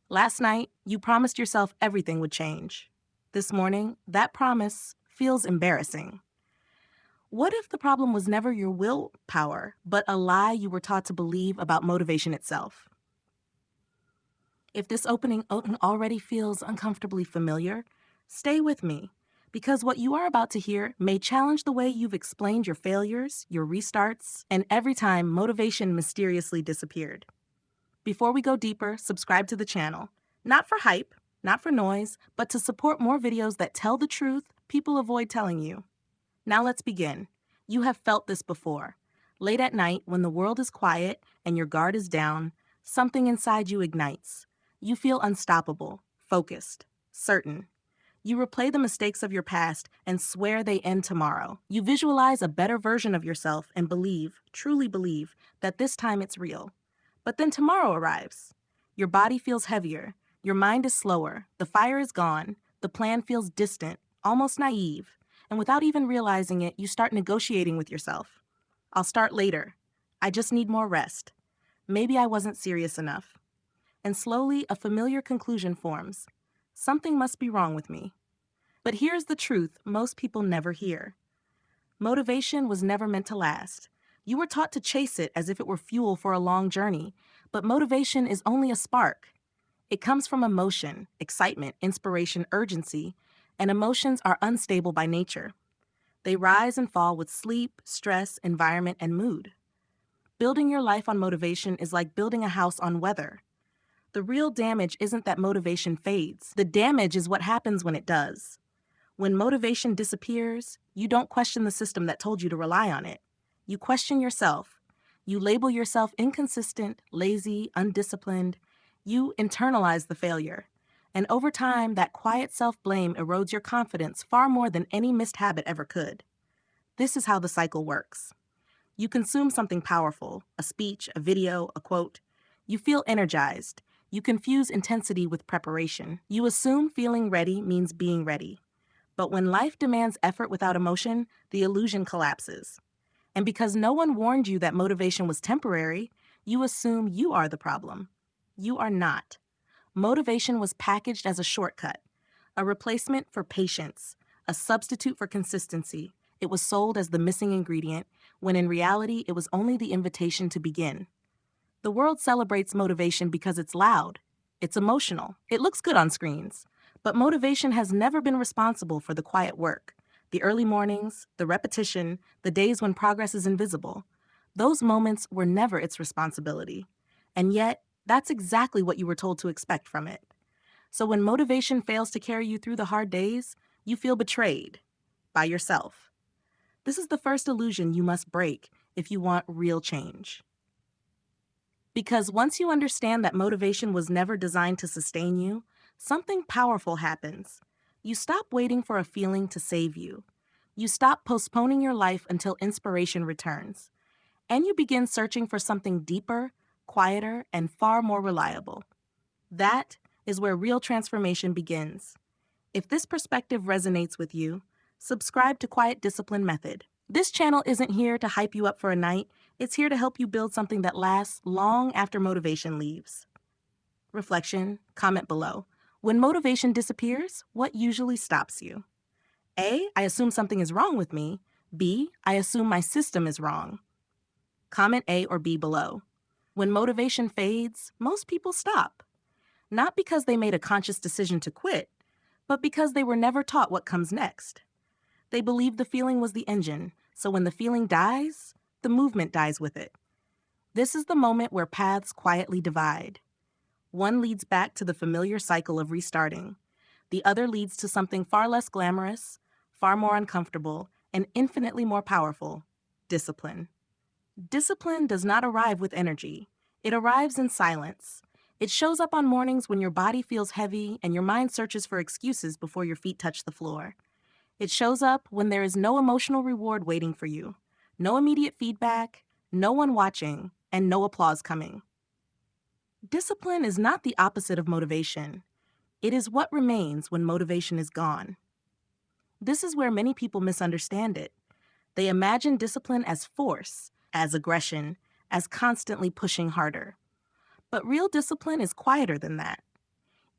Last night, you promised yourself everything would change. This morning, that promise feels embarrassing. What if the problem was never your willpower, but a lie you were taught to believe about motivation itself? If this opening already feels uncomfortably familiar, stay with me, because what you are about to hear may challenge the way you've explained your failures, your restarts, and every time motivation mysteriously disappeared. Before we go deeper, subscribe to the channel. Not for hype, not for noise, but to support more videos that tell the truth people avoid telling you. Now let's begin. You have felt this before. Late at night, when the world is quiet and your guard is down, something inside you ignites. You feel unstoppable, focused, certain. You replay the mistakes of your past and swear they end tomorrow. You visualize a better version of yourself and believe, truly believe, that this time it's real. But then tomorrow arrives. Your body feels heavier, your mind is slower, the fire is gone, the plan feels distant, almost naive, and without even realizing it, you start negotiating with yourself. I'll start later. I just need more rest. Maybe I wasn't serious enough. And slowly, a familiar conclusion forms. Something must be wrong with me. But here's the truth most people never hear. Motivation was never meant to last. You were taught to chase it as if it were fuel for a long journey, but motivation is only a spark. It comes from emotion, excitement, inspiration, urgency, and emotions are unstable by nature. They rise and fall with sleep, stress, environment, and mood. Building your life on motivation is like building a house on weather. The real damage isn't that motivation fades. The damage is what happens when it does. When motivation disappears, you don't question the system that told you to rely on it. You question yourself. You label yourself inconsistent, lazy, undisciplined. You internalize the failure. And over time, that quiet self-blame erodes your confidence far more than any missed habit ever could. This is how the cycle works. You consume something powerful, a speech, a video, a quote. You feel energized. You confuse intensity with preparation. You assume feeling ready means being ready. But when life demands effort without emotion, the illusion collapses. And because no one warned you that motivation was temporary, you assume you are the problem. You are not. Motivation was packaged as a shortcut, a replacement for patience, a substitute for consistency. It was sold as the missing ingredient, when in reality it was only the invitation to begin. The world celebrates motivation because it's loud. It's emotional. It looks good on screens. But motivation has never been responsible for the quiet work, the early mornings, the repetition, the days when progress is invisible. Those moments were never its responsibility. And yet, that's exactly what you were told to expect from it. So when motivation fails to carry you through the hard days, you feel betrayed by yourself. This is the first illusion you must break if you want real change. Because once you understand that motivation was never designed to sustain you, something powerful happens. You stop waiting for a feeling to save you. You stop postponing your life until inspiration returns. And you begin searching for something deeper, quieter, and far more reliable. That is where real transformation begins. If this perspective resonates with you, subscribe to Quiet Discipline Method. This channel isn't here to hype you up for a night. It's here to help you build something that lasts long after motivation leaves. Reflection, comment below. When motivation disappears, what usually stops you? A, I assume something is wrong with me. B, I assume my system is wrong. Comment A or B below. When motivation fades, most people stop. Not because they made a conscious decision to quit, but because they were never taught what comes next. They believed the feeling was the engine, so when the feeling dies, the movement dies with it. This is the moment where paths quietly divide. One leads back to the familiar cycle of restarting. The other leads to something far less glamorous, far more uncomfortable, and infinitely more powerful: discipline. Discipline does not arrive with energy. It arrives in silence. It shows up on mornings when your body feels heavy and your mind searches for excuses before your feet touch the floor. It shows up when there is no emotional reward waiting for you, no immediate feedback, no one watching, and no applause coming. Discipline is not the opposite of motivation. It is what remains when motivation is gone. This is where many people misunderstand it. They imagine discipline as force, as aggression, as constantly pushing harder. But real discipline is quieter than that.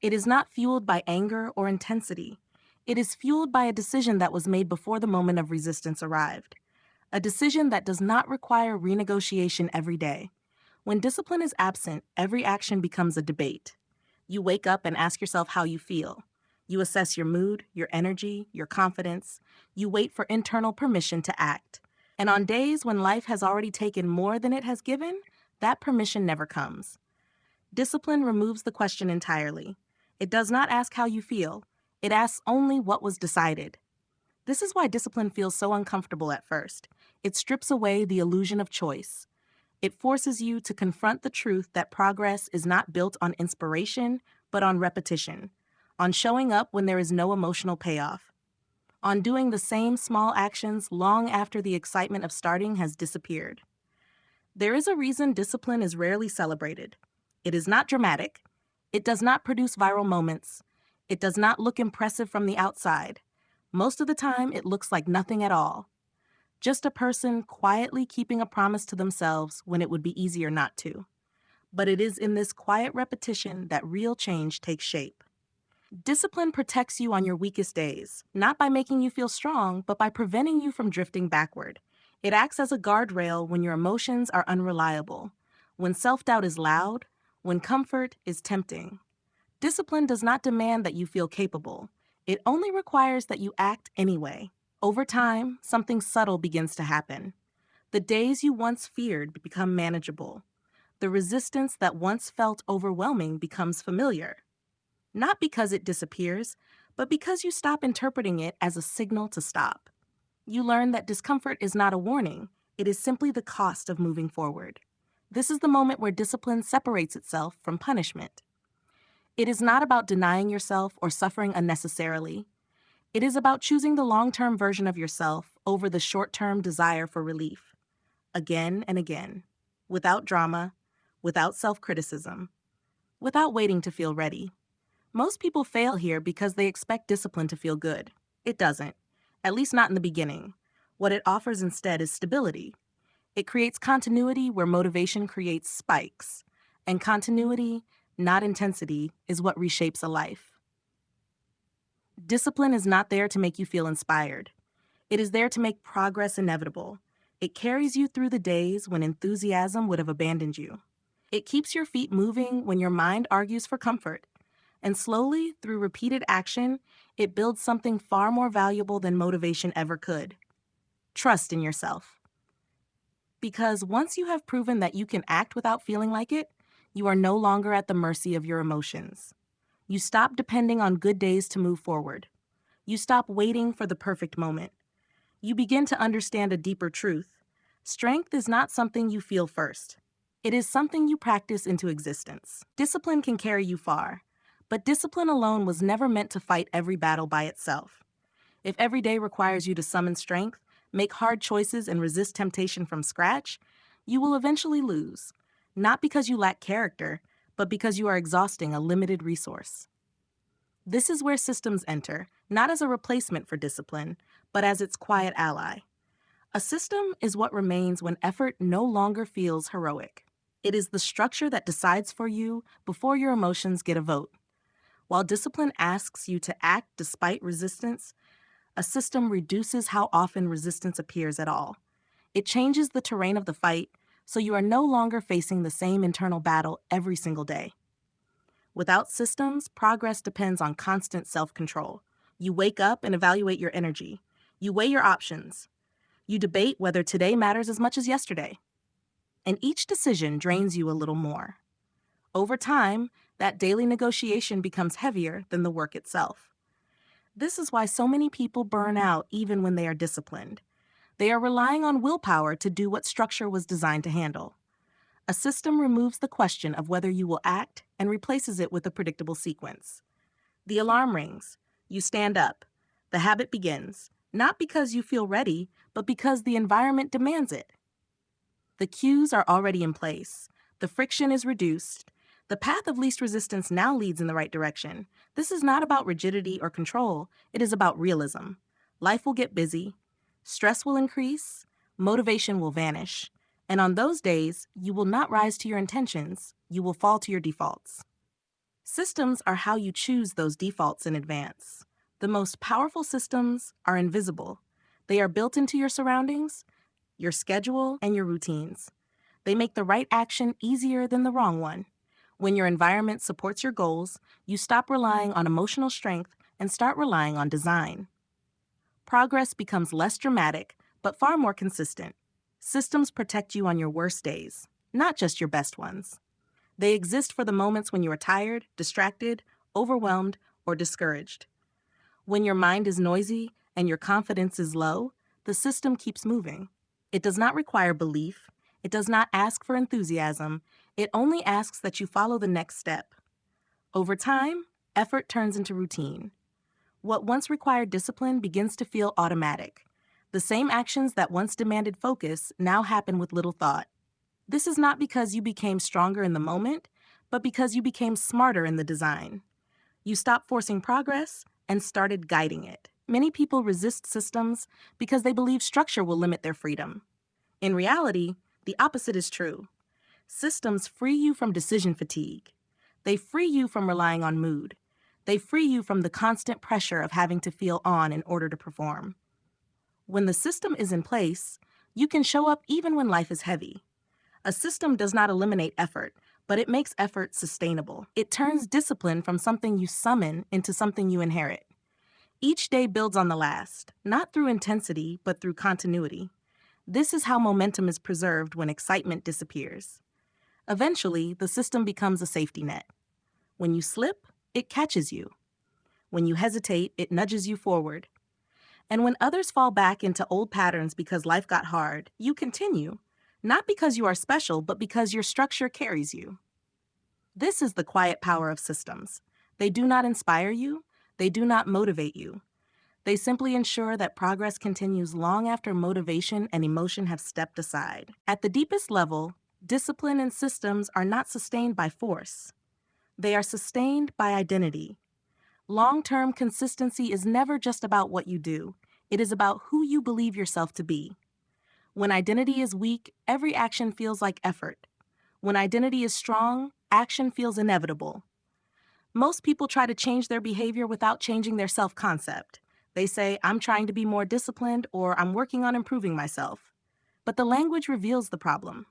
It is not fueled by anger or intensity. It is fueled by a decision that was made before the moment of resistance arrived. A decision that does not require renegotiation every day. When discipline is absent, every action becomes a debate. You wake up and ask yourself how you feel. You assess your mood, your energy, your confidence. You wait for internal permission to act. And on days when life has already taken more than it has given, that permission never comes. Discipline removes the question entirely. It does not ask how you feel. It asks only what was decided. This is why discipline feels so uncomfortable at first. It strips away the illusion of choice. It forces you to confront the truth that progress is not built on inspiration, but on repetition, on showing up when there is no emotional payoff, on doing the same small actions long after the excitement of starting has disappeared. There is a reason discipline is rarely celebrated. It is not dramatic. It does not produce viral moments. It does not look impressive from the outside. Most of the time, it looks like nothing at all. Just a person quietly keeping a promise to themselves when it would be easier not to. But it is in this quiet repetition that real change takes shape. Discipline protects you on your weakest days, not by making you feel strong, but by preventing you from drifting backward. It acts as a guardrail when your emotions are unreliable, when self-doubt is loud, when comfort is tempting. Discipline does not demand that you feel capable. It only requires that you act anyway. Over time, something subtle begins to happen. The days you once feared become manageable. The resistance that once felt overwhelming becomes familiar. Not because it disappears, but because you stop interpreting it as a signal to stop. You learn that discomfort is not a warning, it is simply the cost of moving forward. This is the moment where discipline separates itself from punishment. It is not about denying yourself or suffering unnecessarily. It is about choosing the long-term version of yourself over the short-term desire for relief. Again and again. Without drama, without self-criticism, without waiting to feel ready. Most people fail here because they expect discipline to feel good. It doesn't, at least not in the beginning. What it offers instead is stability. It creates continuity where motivation creates spikes. And continuity, not intensity, is what reshapes a life. Discipline is not there to make you feel inspired. It is there to make progress inevitable. It carries you through the days when enthusiasm would have abandoned you. It keeps your feet moving when your mind argues for comfort. And slowly, through repeated action, it builds something far more valuable than motivation ever could. Trust in yourself. Because once you have proven that you can act without feeling like it, you are no longer at the mercy of your emotions. You stop depending on good days to move forward. You stop waiting for the perfect moment. You begin to understand a deeper truth. Strength is not something you feel first. It is something you practice into existence. Discipline can carry you far. But discipline alone was never meant to fight every battle by itself. If every day requires you to summon strength, make hard choices, and resist temptation from scratch, you will eventually lose. Not because you lack character, but because you are exhausting a limited resource. This is where systems enter, not as a replacement for discipline, but as its quiet ally. A system is what remains when effort no longer feels heroic. It is the structure that decides for you before your emotions get a vote. While discipline asks you to act despite resistance, a system reduces how often resistance appears at all. It changes the terrain of the fight, so you are no longer facing the same internal battle every single day. Without systems, progress depends on constant self-control. You wake up and evaluate your energy. You weigh your options. You debate whether today matters as much as yesterday. And each decision drains you a little more. Over time, that daily negotiation becomes heavier than the work itself. This is why so many people burn out even when they are disciplined. They are relying on willpower to do what structure was designed to handle. A system removes the question of whether you will act and replaces it with a predictable sequence. The alarm rings. You stand up. The habit begins, not because you feel ready, but because the environment demands it. The cues are already in place. The friction is reduced. The path of least resistance now leads in the right direction. This is not about rigidity or control. It is about realism. Life will get busy. Stress will increase. Motivation will vanish. And on those days, you will not rise to your intentions. You will fall to your defaults. Systems are how you choose those defaults in advance. The most powerful systems are invisible. They are built into your surroundings, your schedule, and your routines. They make the right action easier than the wrong one. When your environment supports your goals, you stop relying on emotional strength and start relying on design. Progress becomes less dramatic, but far more consistent. Systems protect you on your worst days, not just your best ones. They exist for the moments when you are tired, distracted, overwhelmed, or discouraged. When your mind is noisy and your confidence is low, the system keeps moving. It does not require belief. It does not ask for enthusiasm. It only asks that you follow the next step. Over time, effort turns into routine. What once required discipline begins to feel automatic. The same actions that once demanded focus now happen with little thought. This is not because you became stronger in the moment, but because you became smarter in the design. You stopped forcing progress and started guiding it. Many people resist systems because they believe structure will limit their freedom. In reality, the opposite is true. Systems free you from decision fatigue. They free you from relying on mood. They free you from the constant pressure of having to feel on in order to perform. When the system is in place, you can show up even when life is heavy. A system does not eliminate effort, but it makes effort sustainable. It turns discipline from something you summon into something you inherit. Each day builds on the last, not through intensity, but through continuity. This is how momentum is preserved when excitement disappears. Eventually, the system becomes a safety net. When you slip, it catches you. When you hesitate, it nudges you forward. And when others fall back into old patterns because life got hard, you continue, not because you are special, but because your structure carries you. This is the quiet power of systems. They do not inspire you. They do not motivate you. They simply ensure that progress continues long after motivation and emotion have stepped aside. At the deepest level, discipline and systems are not sustained by force. They are sustained by identity. Long-term consistency is never just about what you do. It is about who you believe yourself to be. When identity is weak, every action feels like effort. When identity is strong, action feels inevitable. Most people try to change their behavior without changing their self-concept. They say, I'm trying to be more disciplined, or I'm working on improving myself. But the language reveals the problem.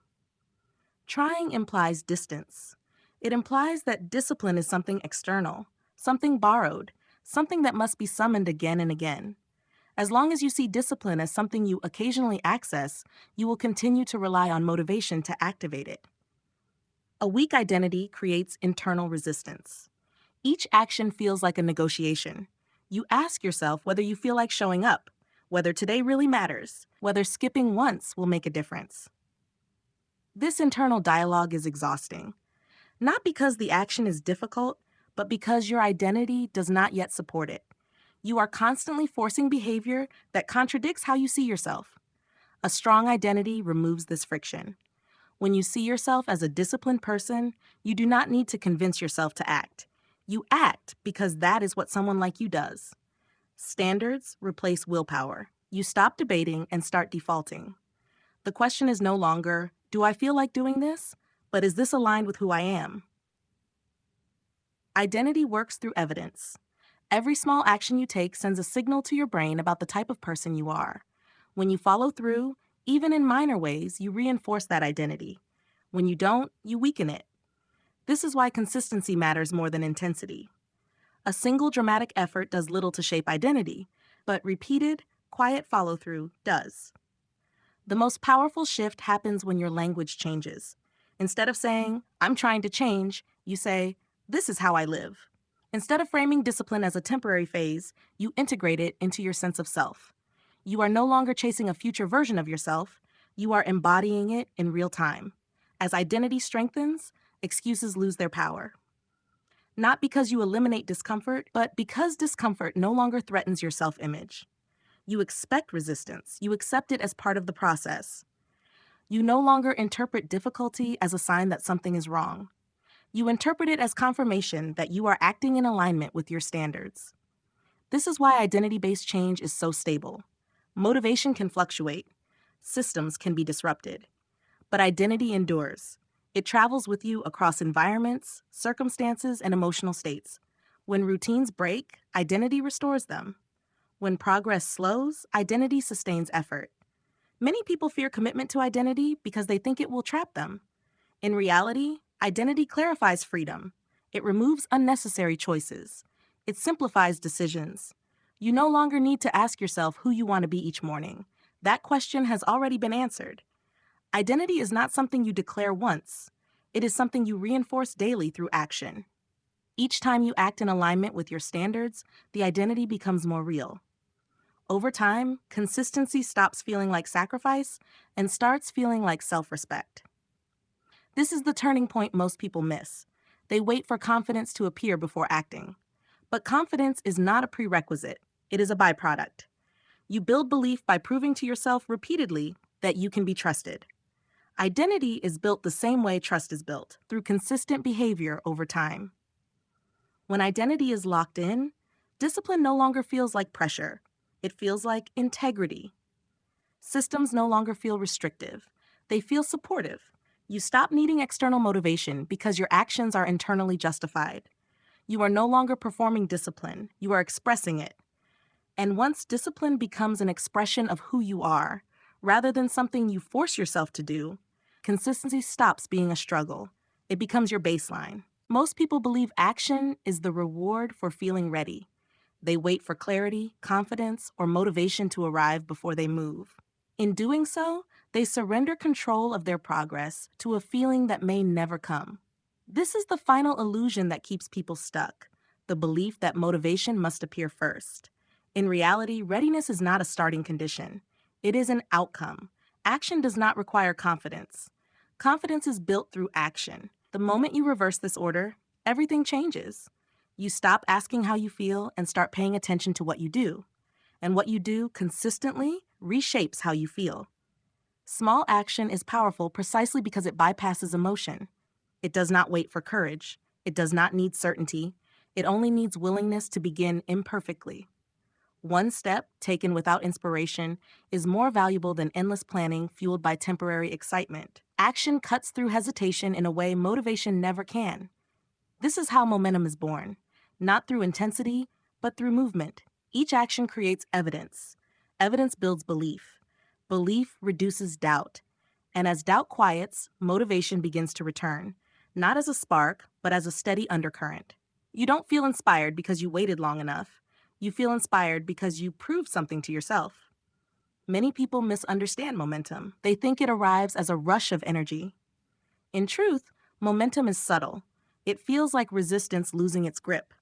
Trying implies distance. It implies that discipline is something external, something borrowed, something that must be summoned again and again. As long as you see discipline as something you occasionally access, you will continue to rely on motivation to activate it. A weak identity creates internal resistance. Each action feels like a negotiation. You ask yourself whether you feel like showing up, whether today really matters, whether skipping once will make a difference. This internal dialogue is exhausting, not because the action is difficult, but because your identity does not yet support it. You are constantly forcing behavior that contradicts how you see yourself. A strong identity removes this friction. When you see yourself as a disciplined person, you do not need to convince yourself to act. You act because that is what someone like you does. Standards replace willpower. You stop debating and start defaulting. The question is no longer, do I feel like doing this? But is this aligned with who I am? Identity works through evidence. Every small action you take sends a signal to your brain about the type of person you are. When you follow through, even in minor ways, you reinforce that identity. When you don't, you weaken it. This is why consistency matters more than intensity. A single dramatic effort does little to shape identity, but repeated, quiet follow-through does. The most powerful shift happens when your language changes. Instead of saying, I'm trying to change, you say, this is how I live. Instead of framing discipline as a temporary phase, you integrate it into your sense of self. You are no longer chasing a future version of yourself. You are embodying it in real time. As identity strengthens, excuses lose their power. Not because you eliminate discomfort, but because discomfort no longer threatens your self-image. You expect resistance. You accept it as part of the process. You no longer interpret difficulty as a sign that something is wrong. You interpret it as confirmation that you are acting in alignment with your standards. This is why identity-based change is so stable. Motivation can fluctuate. Systems can be disrupted. But identity endures. It travels with you across environments, circumstances, and emotional states. When routines break, identity restores them. When progress slows, identity sustains effort. Many people fear commitment to identity because they think it will trap them. In reality, identity clarifies freedom. It removes unnecessary choices. It simplifies decisions. You no longer need to ask yourself who you want to be each morning. That question has already been answered. Identity is not something you declare once. It is something you reinforce daily through action. Each time you act in alignment with your standards, the identity becomes more real. Over time, consistency stops feeling like sacrifice and starts feeling like self-respect. This is the turning point most people miss. They wait for confidence to appear before acting. But confidence is not a prerequisite, it is a byproduct. You build belief by proving to yourself repeatedly that you can be trusted. Identity is built the same way trust is built, through consistent behavior over time. When identity is locked in, discipline no longer feels like pressure. It feels like integrity. Systems no longer feel restrictive. They feel supportive. You stop needing external motivation because your actions are internally justified. You are no longer performing discipline. You are expressing it. And once discipline becomes an expression of who you are, rather than something you force yourself to do, consistency stops being a struggle. It becomes your baseline. Most people believe action is the reward for feeling ready. They wait for clarity, confidence, or motivation to arrive before they move. In doing so, they surrender control of their progress to a feeling that may never come. This is the final illusion that keeps people stuck, the belief that motivation must appear first. In reality, readiness is not a starting condition. It is an outcome. Action does not require confidence. Confidence is built through action. The moment you reverse this order, everything changes. You stop asking how you feel and start paying attention to what you do. And what you do consistently reshapes how you feel. Small action is powerful precisely because it bypasses emotion. It does not wait for courage. It does not need certainty. It only needs willingness to begin imperfectly. One step, taken without inspiration, is more valuable than endless planning fueled by temporary excitement. Action cuts through hesitation in a way motivation never can. This is how momentum is born, not through intensity, but through movement. Each action creates evidence. Evidence builds belief. Belief reduces doubt. And as doubt quiets, motivation begins to return, not as a spark, but as a steady undercurrent. You don't feel inspired because you waited long enough. You feel inspired because you proved something to yourself. Many people misunderstand momentum. They think it arrives as a rush of energy. In truth, momentum is subtle. It feels like resistance losing its grip.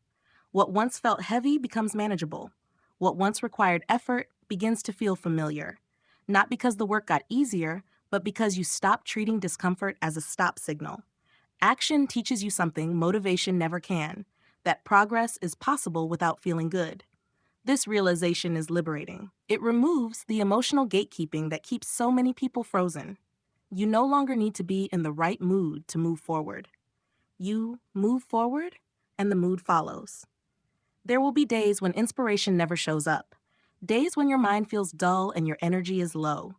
What once felt heavy becomes manageable. What once required effort begins to feel familiar. Not because the work got easier, but because you stopped treating discomfort as a stop signal. Action teaches you something motivation never can, that progress is possible without feeling good. This realization is liberating. It removes the emotional gatekeeping that keeps so many people frozen. You no longer need to be in the right mood to move forward. You move forward, and the mood follows. There will be days when inspiration never shows up, days when your mind feels dull and your energy is low.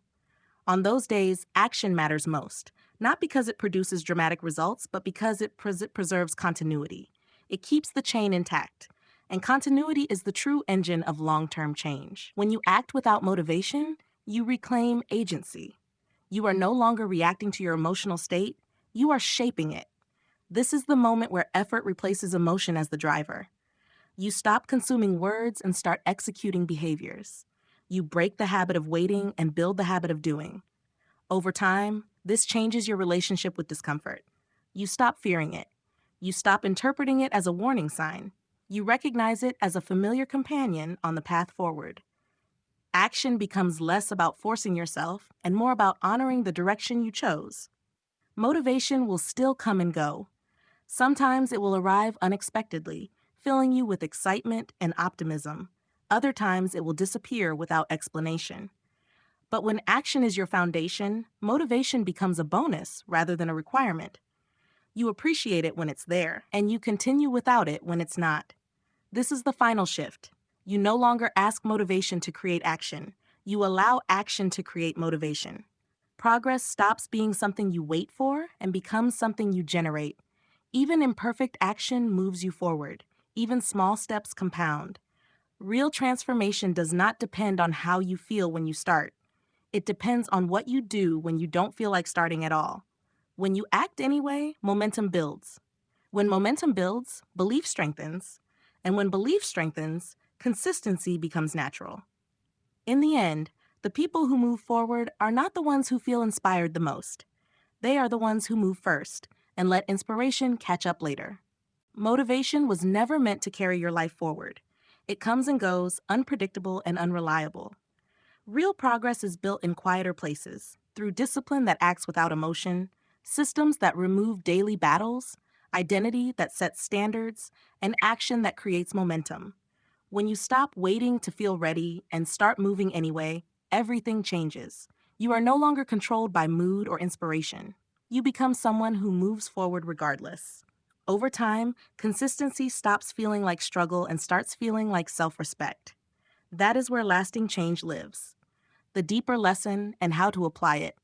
On those days, action matters most, not because it produces dramatic results, but because it preserves continuity. It keeps the chain intact. And continuity is the true engine of long-term change. When you act without motivation, you reclaim agency. You are no longer reacting to your emotional state, you are shaping it. This is the moment where effort replaces emotion as the driver. You stop consuming words and start executing behaviors. You break the habit of waiting and build the habit of doing. Over time, this changes your relationship with discomfort. You stop fearing it. You stop interpreting it as a warning sign. You recognize it as a familiar companion on the path forward. Action becomes less about forcing yourself and more about honoring the direction you chose. Motivation will still come and go. Sometimes it will arrive unexpectedly, filling you with excitement and optimism. Other times it will disappear without explanation. But when action is your foundation, motivation becomes a bonus rather than a requirement. You appreciate it when it's there, and you continue without it when it's not. This is the final shift. You no longer ask motivation to create action. You allow action to create motivation. Progress stops being something you wait for and becomes something you generate. Even imperfect action moves you forward. Even small steps compound. Real transformation does not depend on how you feel when you start. It depends on what you do when you don't feel like starting at all. When you act anyway, momentum builds. When momentum builds, belief strengthens. And when belief strengthens, consistency becomes natural. In the end, the people who move forward are not the ones who feel inspired the most. They are the ones who move first and let inspiration catch up later. Motivation was never meant to carry your life forward. It comes and goes, unpredictable and unreliable. Real progress is built in quieter places, through discipline that acts without emotion, systems that remove daily battles, identity that sets standards, and action that creates momentum. When you stop waiting to feel ready and start moving anyway, everything changes. You are no longer controlled by mood or inspiration. You become someone who moves forward regardless. Over time, consistency stops feeling like struggle and starts feeling like self-respect. That is where lasting change lives. The deeper lesson and how to apply it.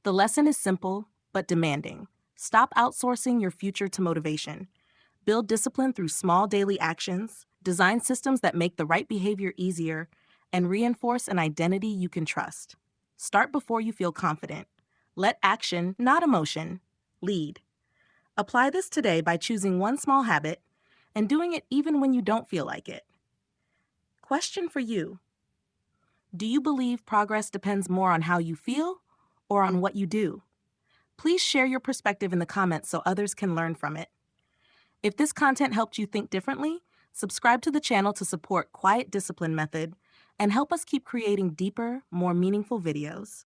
The lesson is simple, but demanding. Stop outsourcing your future to motivation. Build discipline through small daily actions, design systems that make the right behavior easier, and reinforce an identity you can trust. Start before you feel confident. Let action, not emotion, lead. Apply this today by choosing one small habit and doing it even when you don't feel like it. Question for you. Do you believe progress depends more on how you feel or on what you do? Please share your perspective in the comments so others can learn from it. If this content helped you think differently, subscribe to the channel to support Quiet Discipline Method and help us keep creating deeper, more meaningful videos.